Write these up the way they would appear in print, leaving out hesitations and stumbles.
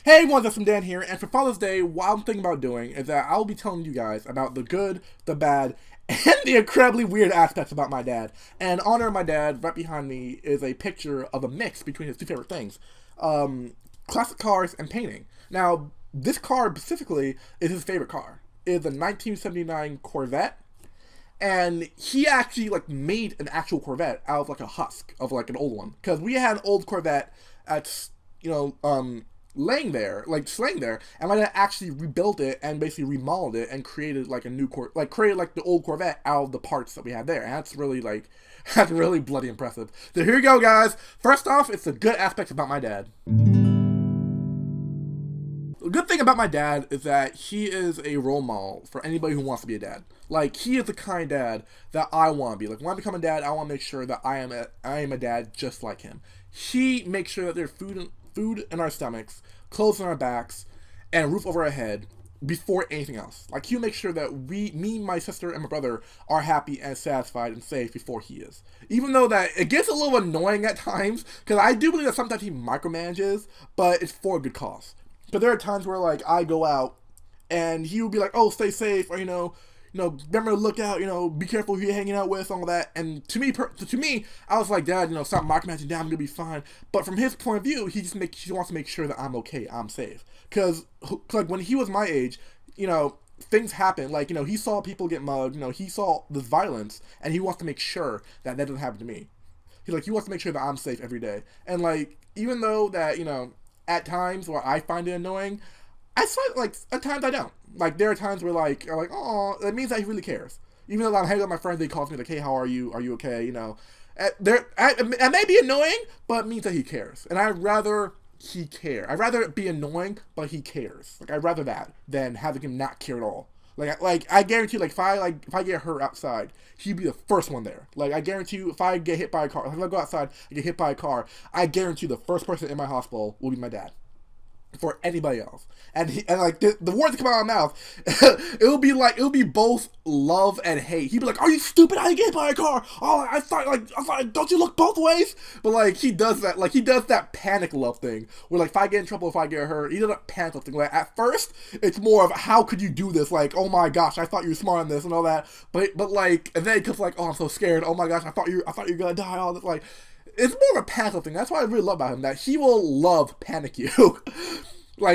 Hey everyone, Justin Dan here, and for Father's Day, what I'm thinking about doing is that I'll be telling you guys about the good, the bad, and the incredibly weird aspects about my dad. And in honor of my dad, right behind me is a picture of a mix between his two favorite things. Classic cars and painting. Now, this car specifically is his favorite car. It is a 1979 Corvette, and he actually made an actual Corvette out of a husk of an old one, because we had an old Corvette that's laying there, slaying there, and my dad actually rebuilt it and basically remodeled it and created a new created the old Corvette out of the parts that we had there, and that's really that's really bloody impressive. So here you go, guys. First off, it's the good aspects about my dad. The good thing about my dad is that he is a role model for anybody who wants to be a dad. He is the kind of dad that I want to be. When I become a dad, I want to make sure that I am a dad just like him. He makes sure that there's food in our stomachs, clothes on our backs, and a roof over our head before anything else. He'll make sure that me, my sister, and my brother are happy and satisfied and safe before he is. Even though that it gets a little annoying at times, because I do believe that sometimes he micromanages, but it's for a good cause. But there are times where I go out and he will be like, "Oh, stay safe," or remember to look out, be careful who you're hanging out with, all that. And to me, I was like, "Dad, stop micromanaging. Dad, I'm gonna be fine." But from his point of view, he wants to make sure that I'm okay, I'm safe. Cause when he was my age, things happen. He saw people get mugged. He saw this violence, and he wants to make sure that doesn't happen to me. He wants to make sure that I'm safe every day. And even though that at times where I find it annoying, I find at times I don't. There are times where I'm oh, that means that he really cares. Even though I'm hanging out with my friends, they call me "Hey, how are you? Are you okay?" It may be annoying, but it means that he cares, and I'd rather he care. I'd rather it be annoying, but he cares. I'd rather that than having him not care at all. I guarantee, if I get hurt outside, he'd be the first one there. I guarantee you, if I get hit by a car, if I go outside and get hit by a car, I guarantee the first person in my hospital will be my dad. For anybody else, and the words that come out of my mouth, it'll be both love and hate. He'd be like, "Are you stupid? I get hit by a car. Oh, I thought, don't you look both ways?" But he does that, he does that panic love thing, where if I get in trouble, if I get hurt, he does that panic love thing. At first, it's more of, "How could you do this? Oh my gosh, I thought you were smart on this and all that." But and then it comes "Oh, I'm so scared. Oh my gosh, I thought you were gonna die." All this it's more of a panic thing. That's what I really love about him, that he will love panic you.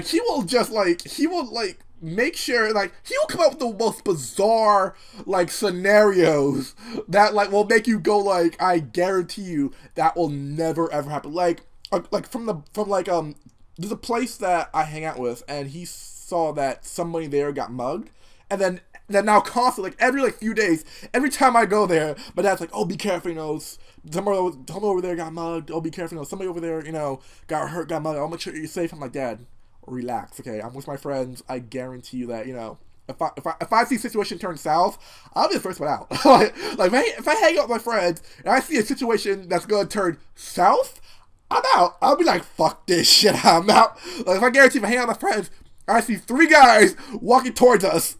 He will just make sure he will come up with the most bizarre scenarios that will make you go I guarantee you that will never ever happen. There's a place that I hang out with, and he saw that somebody there got mugged, and then now constantly, every few days, every time I go there, my dad's "Oh, be careful, somebody over there got mugged. Oh, be careful, somebody over there, got hurt, got mugged. I'll make sure you're safe." I'm like, "Dad, relax, okay? I'm with my friends. I guarantee you that, if I see a situation turn south, I'll be the first one out." If I hang out with my friends and I see a situation that's gonna turn south, I'm out. I'll be like, "Fuck this shit, I'm out." If I guarantee, if I hang out with my friends, I see 3 guys walking towards us,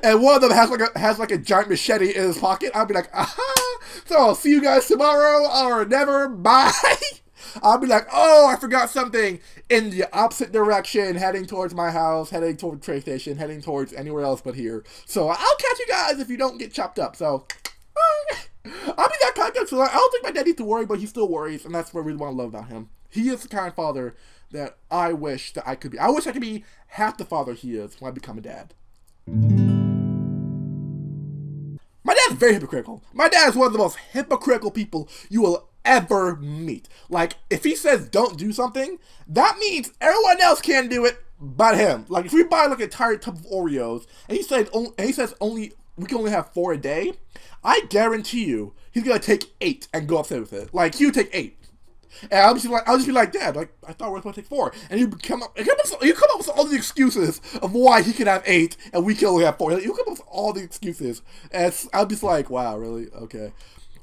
and one of them has a giant machete in his pocket, I'll be like, "Aha! So I'll see you guys tomorrow or never. Bye." I'll be like, "Oh, I forgot something," in the opposite direction, heading towards my house, heading towards the train station, heading towards anywhere else but here. So I'll catch you guys if you don't get chopped up. So I'll be that kind of guy. So I don't think my dad needs to worry, but he still worries, and that's what I really want to love about him. He is the kind of father that I wish that I could be. I wish I could be half the father he is when I become a dad. My dad's very hypocritical. My dad is one of the most hypocritical people you will ever meet. If he says don't do something, that means everyone else can do it but him. If we buy an entire tub of Oreos, and he says only we can only have 4 a day, I guarantee you he's gonna take 8 and go upstairs with it. He'll take 8. And I'll just be like, "Dad, I thought we were supposed to take 4." And you come up with all the excuses of why he can have 8 and we can only have 4. You come up with all the excuses, and I'll be like, "Wow, really? Okay."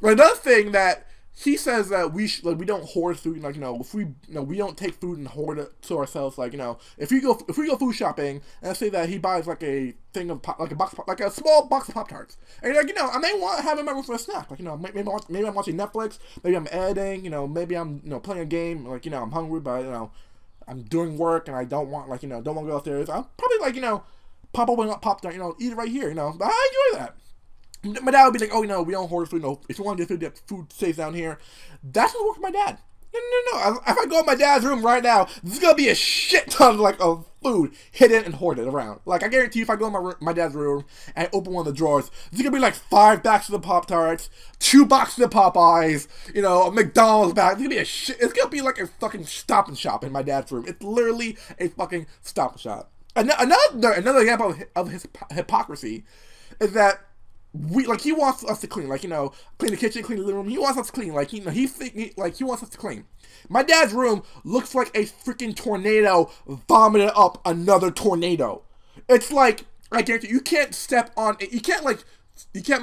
But another thing that he says that we don't hoard food. If we don't take food and hoard it to ourselves. If we go food shopping, and let's say that he buys a thing of a small box of Pop-Tarts, and I may want to have him over for a snack. Maybe I'm watching Netflix, maybe I'm editing, maybe I'm playing a game. I'm hungry, but I'm doing work and I don't want don't want to go upstairs, I'll probably pop open up, pop down, eat it right here, But I enjoy that. My dad would be like, oh, we don't hoard food. If you want to get food stays down here. That's what work for my dad. No. If I go in my dad's room right now, there's gonna be a shit ton of food hidden and hoarded around. Like, I guarantee you, if I go in my dad's room and open one of the drawers, there's gonna be like 5 boxes of Pop-Tarts, 2 boxes of Popeyes, a McDonald's bag. It's gonna be It's gonna be like a fucking Stop and Shop in my dad's room. It's literally a fucking Stop and Shop. Another example of his hypocrisy is that he wants us to clean, clean the kitchen, clean the living room. He wants us to clean, he wants us to clean. My dad's room looks like a freaking tornado vomited up another tornado. It's like, I guarantee you can't step on it. You can't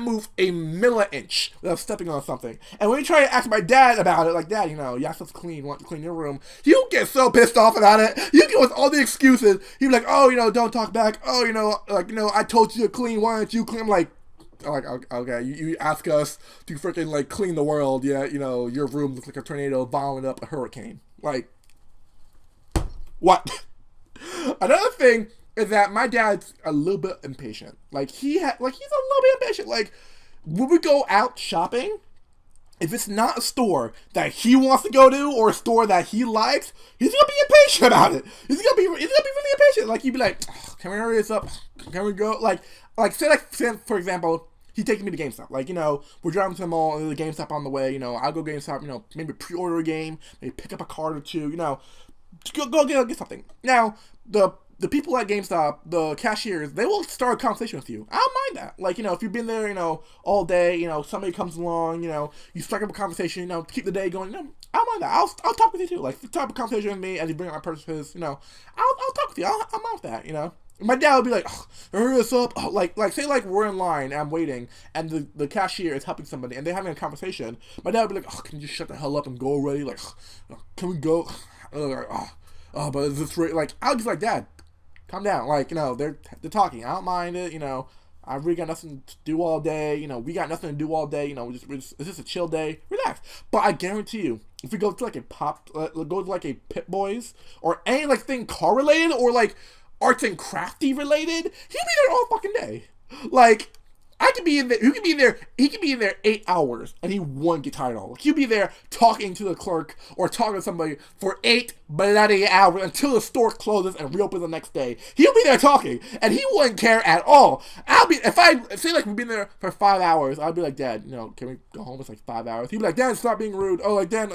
move a milli-inch without stepping on something. And when you try to ask my dad about it, like, Dad, you asked us to clean, want to clean your room, he'll get so pissed off about it. You get with all the excuses. He'll be like, oh, don't talk back. Oh, I told you to clean. Why don't you clean? I'm like, okay, you ask us to freaking clean the world, yeah, your room looks like a tornado vomiting up a hurricane. Like, what? Another thing is that my dad's a little bit impatient. He's a little bit impatient. When we go out shopping, if it's not a store that he wants to go to or a store that he likes, he's gonna be impatient about it. He's gonna be really impatient. He'd be like, can we hurry this up? Can we go? Say for example, he's taking me to GameStop. We're driving to the mall, and there's a GameStop on the way. I'll go GameStop, maybe pre-order a game, maybe pick up a card or two, go get something. Now, the people at GameStop, the cashiers, they will start a conversation with you. I don't mind that. If you've been there, all day, somebody comes along, you strike up a conversation, keep the day going, I don't mind that. I'll talk with you too. Start up a conversation with me as you bring up my purchases, I'll talk with you. I'm out that, My dad would be like, hurry us up. Say we're in line and I'm waiting and the cashier is helping somebody and they're having a conversation. My dad would be like, can you just shut the hell up and go already? Can we go? But is this right? I'll just Dad, calm down. They're talking. I don't mind it. I really got nothing to do all day. We got nothing to do all day. It's just a chill day. Relax. But I guarantee you, if we go to a Pit Boys or any thing car related or arts and crafty related, he'll be there all fucking day. I could be in there. He could be in there 8 hours, and he won't get tired at all. He'll be there talking to the clerk or talking to somebody for 8 bloody hours until the store closes and reopens the next day. He'll be there talking, and he wouldn't care at all. We've been there for 5 hours, I'd be like, Dad, can we go home? It's 5 hours. He'd be like, Dad, stop being rude. Oh, Dad,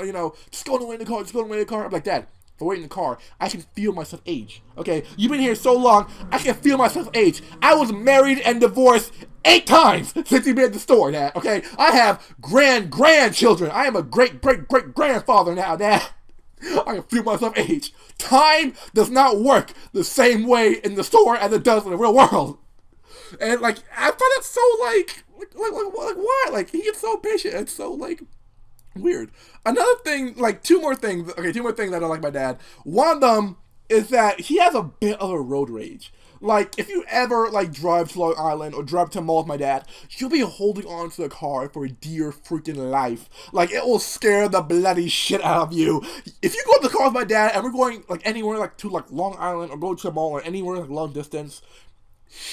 just go away in the car. Just go away in the car. I'm like, Dad, if I wait in the car, I can feel myself age. Okay, you've been here so long, I can feel myself age. I was married and divorced 8 times since you've been at the store, Dad. Okay, I have grandchildren. I am a great grandfather now, Dad. I can feel myself age. Time does not work the same way in the store as it does in the real world. And I find it so why? He gets so patient. It's so weird. Another thing, two more things that I don't like my dad. One of them is that he has a bit of a road rage. If you ever drive to Long Island or drive to a mall with my dad, you'll be holding on to the car for dear freaking life. It will scare the bloody shit out of you. If you go in the car with my dad and we're going anywhere to Long Island or go to a mall or anywhere long distance,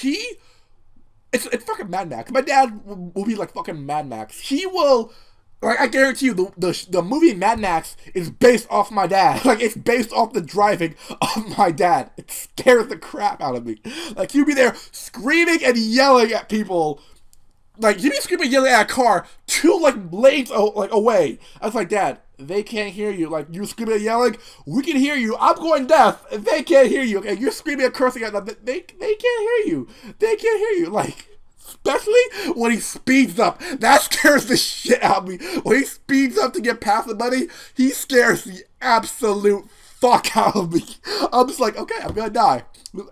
it's fucking Mad Max. My dad will be fucking Mad Max. He will. I guarantee you, the movie Mad Max is based off my dad. It's based off the driving of my dad. It scares the crap out of me. He'd be there screaming and yelling at people. He'd be screaming and yelling at a car 2 lanes away. I was like, Dad, they can't hear you. You screaming and yelling, we can hear you. I'm going deaf. They can't hear you. Okay, you're screaming and cursing at them. They can't hear you. They can't hear you. Especially when he speeds up. That scares the shit out of me. When he speeds up to get past somebody, he scares the absolute fuck out of me. I'm just okay, I'm gonna die.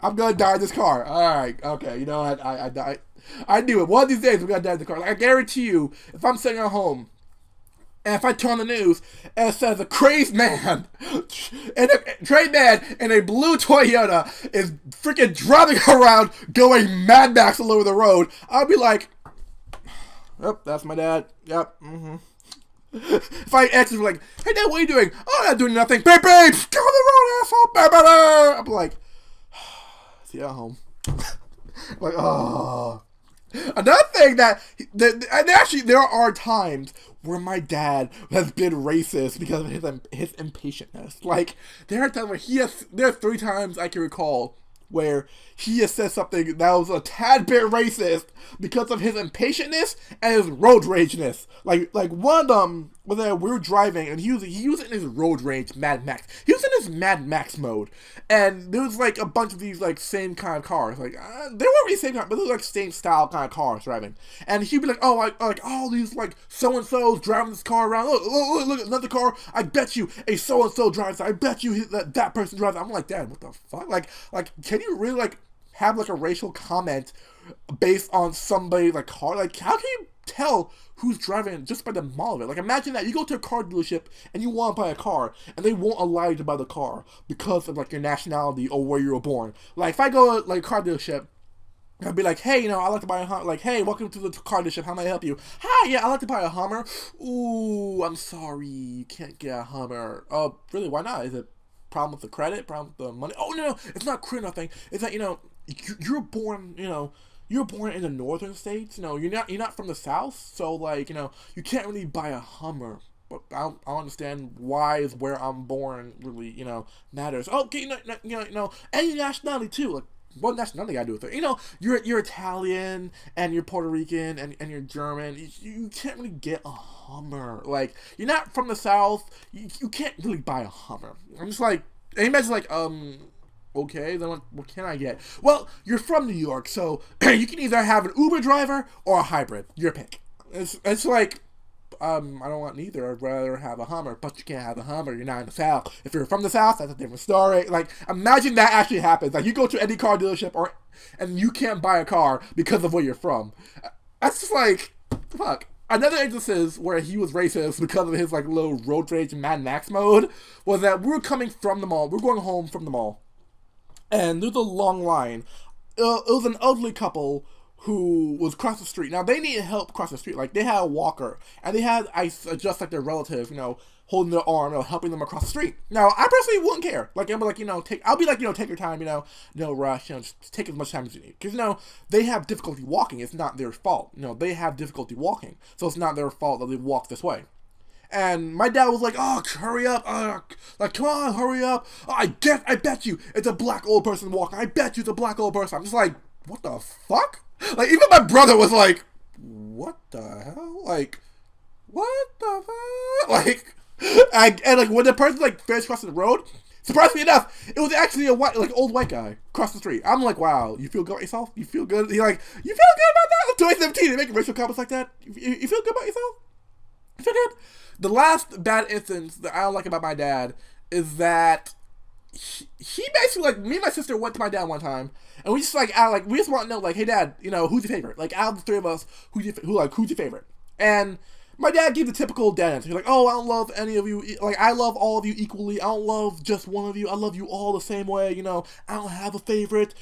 I'm gonna die in this car. Alright, okay, you know what? I knew it. One of these days, we're gonna die in the car. I guarantee you, if I'm sitting at home, and if I turn on the news and it says a crazed man and a trade man in a blue Toyota is freaking driving around going Mad Max all over the road, I'll be like, yep, that's my dad. Yep, If I answer like, hey Dad, what are you doing? Oh, I'm not doing nothing. Babe, babe, go on the road, asshole. Bah, bah, bah. I'm like, see you at home. Like, oh. Another thing and actually there are times where my dad has been racist because of his impatientness. Like, there are times where there are 3 times I can recall where he has said something that was a tad bit racist because of his impatientness and his road rageness. Like one of them was that we were driving and he was in his road rage Mad Max. He was in his Mad Max mode, and there was like a bunch of these like same kind of cars. Like they weren't really same kind, but they were like same style kind of cars driving. And he'd be like, oh, like all these like so and so's driving this car around. Look, another car. I bet you a so and so drives. I bet you that person drives. I'm like, Dad, what the fuck? Like, can you really like have like a racial comment based on somebody's like car? Like, how can you tell who's driving just by the model of it? Like, imagine that you go to a car dealership and you want to buy a car and they won't allow you to buy the car because of like your nationality or where you were born. Like, if I go to like a car dealership, I'd be like, hey, I'd like to buy a Hummer. Like, hey, welcome to the car dealership. How may I help you? Hi, yeah, I'd like to buy a Hummer. Ooh, I'm sorry, you can't get a Hummer. Oh, really? Why not? Is it problem with the credit? Problem with the money? Oh no, it's not credit. Nothing. It's that you're born. You're born in the northern states. You're not from the south. So like you can't really buy a Hummer. But I don't understand why is where I'm born really matters. Okay, any nationality too. Like, what nationality I do with it? You're Italian and you're Puerto Rican and you're German. You can't really get a Hummer. Like, you're not from the South. You can't really buy a Hummer. I'm just like, and imagine like, okay, then what can I get? Well, you're from New York, so you can either have an Uber driver or a hybrid. Your pick. It's like, I don't want neither. I'd rather have a Hummer, but you can't have a Hummer. You're not in the South. If you're from the South, that's a different story. Like, imagine that actually happens. Like, you go to any car dealership and you can't buy a car because of where you're from. That's just like, fuck. Another instance where he was racist because of his like little road rage Mad Max mode was that we were coming from the mall. We were going home from the mall, and there was a long line. It was an elderly couple who was across the street. Now, they needed help across the street. Like, they had a walker, and they had, just like their relative, holding their arm, helping them across the street. Now, I personally wouldn't care. Like, I'll be like, take your time, no rush, just take as much time as you need. Because, they have difficulty walking. It's not their fault. They have difficulty walking. So it's not their fault that they walk this way. And my dad was like, oh, hurry up. Like, come on, hurry up. Oh, I bet you it's a black old person walking. I bet you it's a black old person. I'm just like, what the fuck? Like, even my brother was like, what the hell? Like, what the fuck? Like, and like, when the person, like, finished crossing the road, surprisingly enough, it was actually a old white guy across the street. I'm like, wow, you feel good about yourself? You feel good? He's like, you feel good about that? 2017, they make racial comments like that? You feel good about yourself? You feel good? The last bad instance that I don't like about my dad is that he basically, like, me and my sister went to my dad one time, and we just like we just want to know, like, hey Dad, who's your favorite? Like, out of the 3 of us, who's your favorite? And my dad gave the typical dad answer. He's like, oh, I don't love any of you. Like, I love all of you equally. I don't love just one of you. I love you all the same way. I don't have a favorite.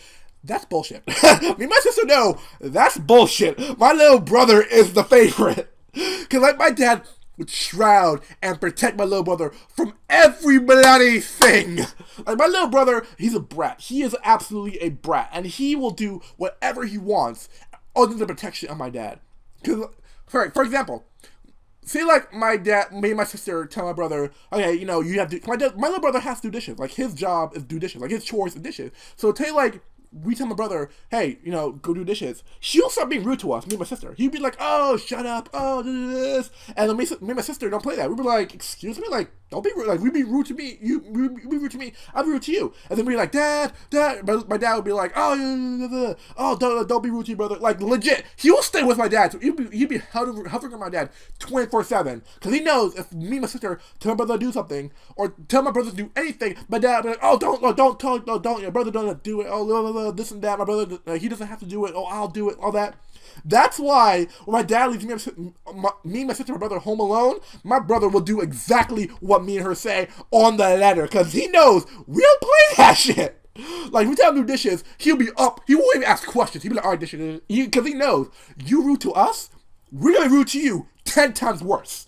That's bullshit. Me and my sister know that's bullshit. My little brother is the favorite. Because, like, my dad would shroud and protect my little brother from every bloody thing. Like, my little brother, he's a brat. He is absolutely a brat. And he will do whatever he wants under the protection of my dad. Because, for example, say like my dad, me and my sister tell my brother, okay, you have to, my little brother has to do dishes. Like, his job is do dishes. Like, his chores is dishes. So tell like, we tell my brother, hey, go do dishes. She'll start being rude to us, me and my sister. He'd be like, oh, shut up, oh, do this. And then me and my sister don't play that. We'd be like, excuse me, like, don't be rude. Like, we'd be rude to me, you be rude to me, I'd be rude to you. And then we'd be like, Dad, my dad would be like, oh, don't be rude to your brother. Like, legit, he will stay with my dad. So he'd be hovering on my dad 24/7. Because he knows if me and my sister tell my brother to do something, or tell my brother to do anything, my dad would be like, oh, don't, your brother don't do it, oh, blah, blah, blah, this and that, my brother, he doesn't have to do it, oh, I'll do it, all that. That's why when my dad leaves me and my sister and my brother home alone, my brother will do exactly what me and her say on the letter, because he knows we don't play that shit. Like, we tell him to do dishes, he'll be up, he won't even ask questions, he'll be like, alright, dishes, because he knows, you rude to us, we're gonna be rude to you 10 times worse.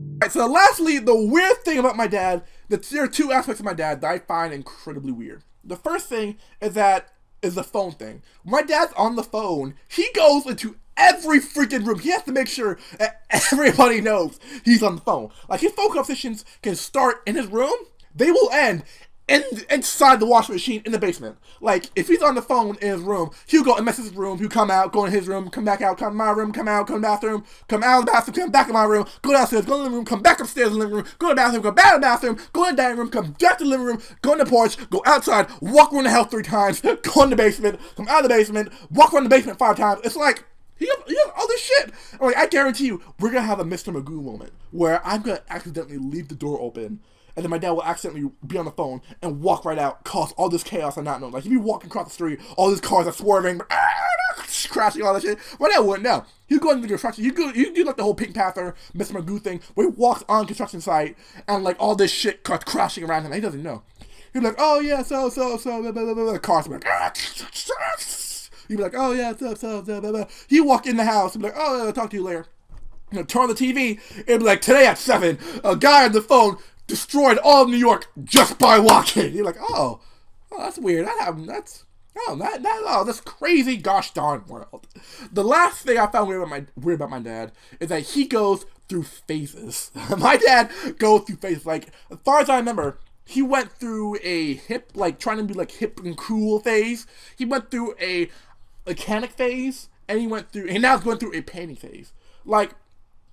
Alright, so lastly, the weird thing about my dad, there are two aspects of my dad that I find incredibly weird. The first thing is the phone thing. When my dad's on the phone, he goes into every freaking room. He has to make sure that everybody knows he's on the phone. Like, his phone conversations can start in his room, they will end inside the washing machine in the basement. Like, if he's on the phone in his room, he'll go and mess his room, he'll come out, go in his room, come back out, come in my room, come out, come in the bathroom, come out of the bathroom, come back in my room, go downstairs, go in the living room, come back upstairs in the living room, go to the bathroom, go back to the bathroom, go in the dining room, come back to the living room, go in the porch, go outside, walk around the house 3 times, go in the basement, come out of the basement, walk around the basement 5 times. It's like, he has all this shit. Like, I guarantee you, we're gonna have a Mr. Magoo moment where I'm gonna accidentally leave the door open, and then my dad will accidentally be on the phone and walk right out, cause all this chaos and not know. Like, he'd be walking across the street, all these cars are swerving, crashing, all that shit. My dad wouldn't know. He'd go into the construction. You do like the whole Pink Panther, Mr. Magoo thing, where he walks on construction site and like all this shit starts crashing around him. He doesn't know. He'd be like, oh yeah, so, blah, blah, blah, blah. The cars be like, he'd be like, oh yeah, so, blah, blah, blah. He'd walk in the house and be like, oh, I'll talk to you later. You know, turn on the TV, it'd be like, today at 7, a guy on the phone destroyed all of New York just by walking. You're like, oh, that's weird. That's crazy, gosh darn world. The last thing I found weird about my dad is that he goes through phases. My dad goes through phases. Like, as far as I remember, he went through a hip, like, trying to be, like, hip and cool phase. He went through a mechanic phase, and now he's going through a painting phase. Like,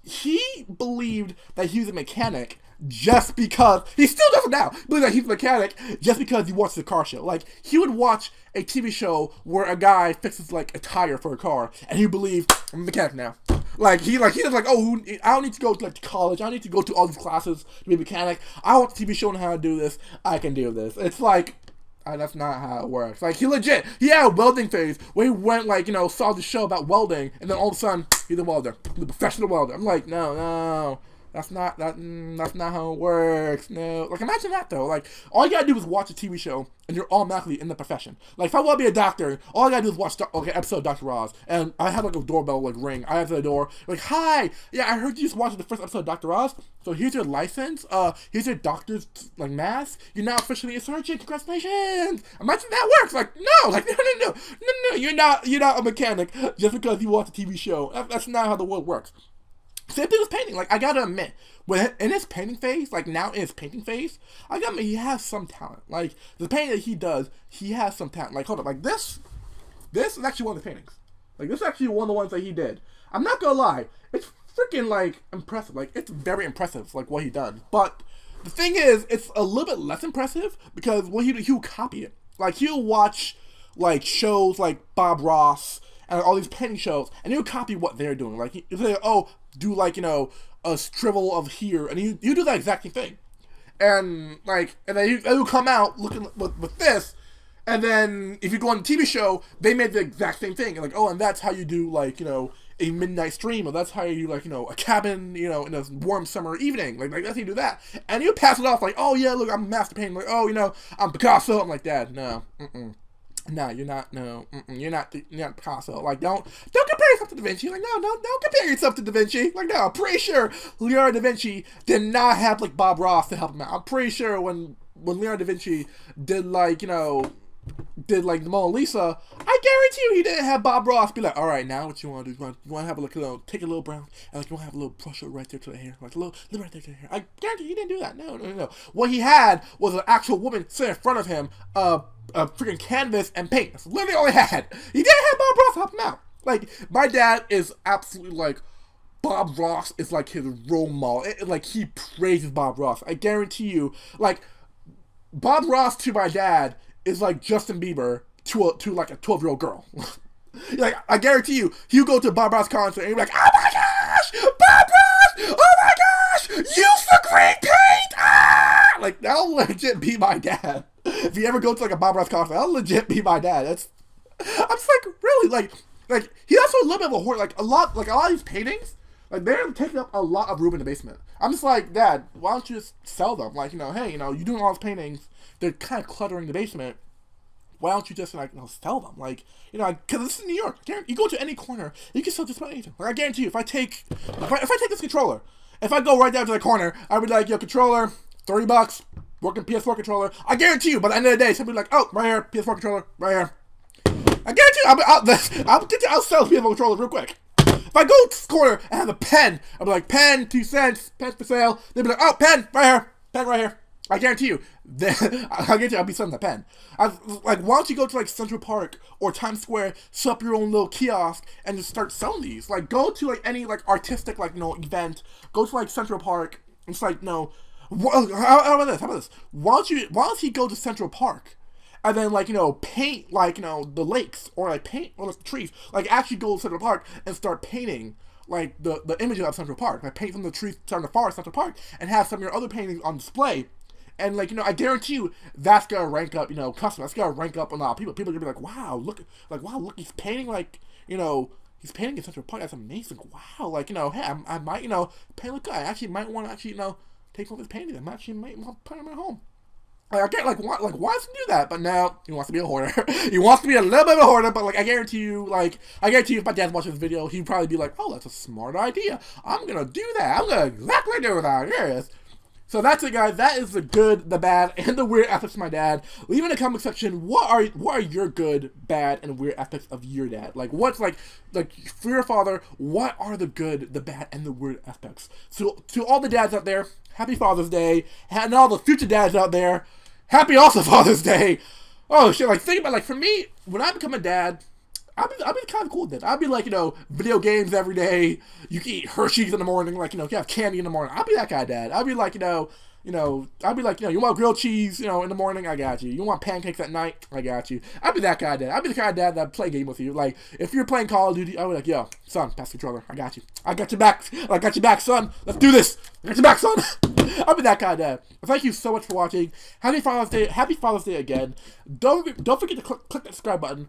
he believed that he was a mechanic just because, he still doesn't now, believe that he's a mechanic just because he watches a car show. Like, he would watch a TV show where a guy fixes, like, a tire for a car, and he believed, I'm a mechanic now. Like, he was like, oh, I don't need to go to, like, college, I don't need to go to all these classes to be a mechanic, I want the TV show on how to do this, I can do this. It's like, that's not how it works. Like, he had a welding phase where he went, like, saw the show about welding, and then all of a sudden, he's a welder. He's a professional welder. I'm like, no. That's not how it works. No. Like, imagine that, though. Like, all you gotta do is watch a TV show, and you're automatically in the profession. Like, if I want to be a doctor, all I gotta do is watch an episode of Dr. Oz, and I have, like, a doorbell, like, ring. I answer the door, like, hi! Yeah, I heard you just watched the first episode of Dr. Oz, so here's your license, here's your doctor's, like, mask. You're now officially a surgeon. Congratulations! Imagine that works! Like, no! Like, no. You're not a mechanic just because you watch a TV show. That's not how the world works. Same thing with painting. Like, I gotta admit, in his painting phase, like now in his painting phase, I gotta admit, he has some talent. Like, the painting that he does, he has some talent. Like, hold up, like this is actually one of the paintings. Like, this is actually one of the ones that he did. I'm not gonna lie, it's freaking, like, impressive. Like, it's very impressive, like, what he done. But the thing is, it's a little bit less impressive because he'll copy it. Like, he'll watch, like, shows like Bob Ross and all these painting shows, and he'll copy what they're doing. Like, he'll say, oh, do, like, a strivel of here, and you do that exact same thing. And, like, and then he'll come out looking with this, and then if you go on the TV show, they made the exact same thing. And, like, oh, and that's how you do, like, a midnight stream, or that's how you do, like, a cabin, in a warm summer evening. Like that's how you do that. And you pass it off, like, oh, yeah, look, I'm a master painter. Like, oh, I'm Picasso. I'm like, Dad, no, no, you're not. No, you're not Picasso. Like, don't compare yourself to Da Vinci. Like, no, don't compare yourself to Da Vinci. Like, no, I'm pretty sure Leonardo da Vinci did not have, like, Bob Ross to help him out. I'm pretty sure when Leonardo da Vinci did, like, the Mona Lisa, I guarantee you he didn't have Bob Ross be like, all right, now what you want to do? You want to have take a little brown, and, like, you want to have a little brush right there to the hair, like a little right there to the hair. I guarantee he didn't do that. No. What he had was an actual woman sitting in front of him, a freaking canvas and paint. That's literally all he had. He didn't have Bob Ross help him out. Like, my dad is absolutely, like, Bob Ross is, like, his role model. Like, he praises Bob Ross. I guarantee you, like, Bob Ross to my dad is like Justin Bieber to like a 12-year-old girl. Like, I guarantee you, he'll go to Bob Ross concert and he'll be like, oh my gosh, Bob Ross, oh my gosh, use the green paint, ah! Like, that'll legit be my dad. If you ever go to, like, a Bob Ross concert, that'll legit be my dad. I'm just like, really, like, he's also a little bit of a hoarder. Like, a lot of these paintings, like, they're taking up a lot of room in the basement. I'm just like, Dad, why don't you just sell them? Like, hey, you're doing all these paintings, they're kind of cluttering the basement. Why don't you just, like, sell them? Like, because this is New York. You go to any corner, you can sell just about anything. Like, I guarantee you, if I take this controller If I go right down to the corner, I'd be like, yo, controller, $30, working PS4 controller. I guarantee you, by the end of the day, somebody's like, oh, right here, PS4 controller, right here. I guarantee you, I'll sell the PS4 controller real quick. If I go to the corner and have a pen, I'll be like, pen, 2 cents, pen for sale. They'll be like, oh, pen, right here. I guarantee you, I'll be selling the pen. Like, why don't you go to, like, Central Park or Times Square, set up your own little kiosk, and just start selling these? Like, go to, like, any, like, artistic, like, event. Go to, like, Central Park. And it's like, no. How about this? Why don't you go to Central Park? And then, like, paint, like, the lakes, or, like, paint, or, the trees. Like, actually go to Central Park and start painting, like, the images of Central Park. Like, paint from the trees on the far Central Park, and have some of your other paintings on display. And, like, I guarantee you, that's gonna rank up, customers. That's gonna rank up a lot of people. People are gonna be like, wow, look, he's painting, like, he's painting in Central Park. That's amazing. Wow, like, hey, I might, paint look good. I actually might want to actually, take one of his paintings. I actually might want to put them at home. Like, I get, why does he do that? But now, he wants to be a hoarder. He wants to be a little bit of a hoarder, but, like, I guarantee you, if my dad watches this video, he'd probably be like, oh, that's a smart idea. I'm gonna do that. I'm gonna exactly do that. Here it is. So that's it, guys. That is the good, the bad, and the weird aspects of my dad. Leave in the comment section, what are your good, bad, and weird aspects of your dad? Like, what's, like for your father, what are the good, the bad, and the weird aspects? So, to all the dads out there, happy Father's Day. And all the future dads out there, happy also Father's Day. Oh, shit, like, think about, like, for me, when I become a dad, I'll be kind of cool with that. I'll be like, video games every day. You can eat Hershey's in the morning, like, you can have candy in the morning. I'll be that guy, Dad. I'll be like, I'll be like, you want grilled cheese, in the morning? I got you. You want pancakes at night? I got you. I'll be that guy, Dad. I'll be the kind of dad that play a game with you. Like, if you're playing Call of Duty, I'll be like, yo, son, pass the controller. I got you. I got your back. I got your back, son. Let's do this. I got your back, son. I'll be that kind of dad. Thank you so much for watching. Happy Father's Day. Happy Father's Day again. Don't forget to click that subscribe button.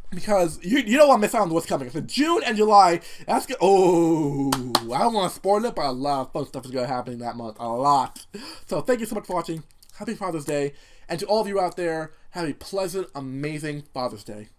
Because you don't want to miss out on what's coming. So June and July, that's good. Oh, I don't want to spoil it, but a lot of fun stuff is going to happen that month. A lot. So thank you so much for watching. Happy Father's Day. And to all of you out there, have a pleasant, amazing Father's Day.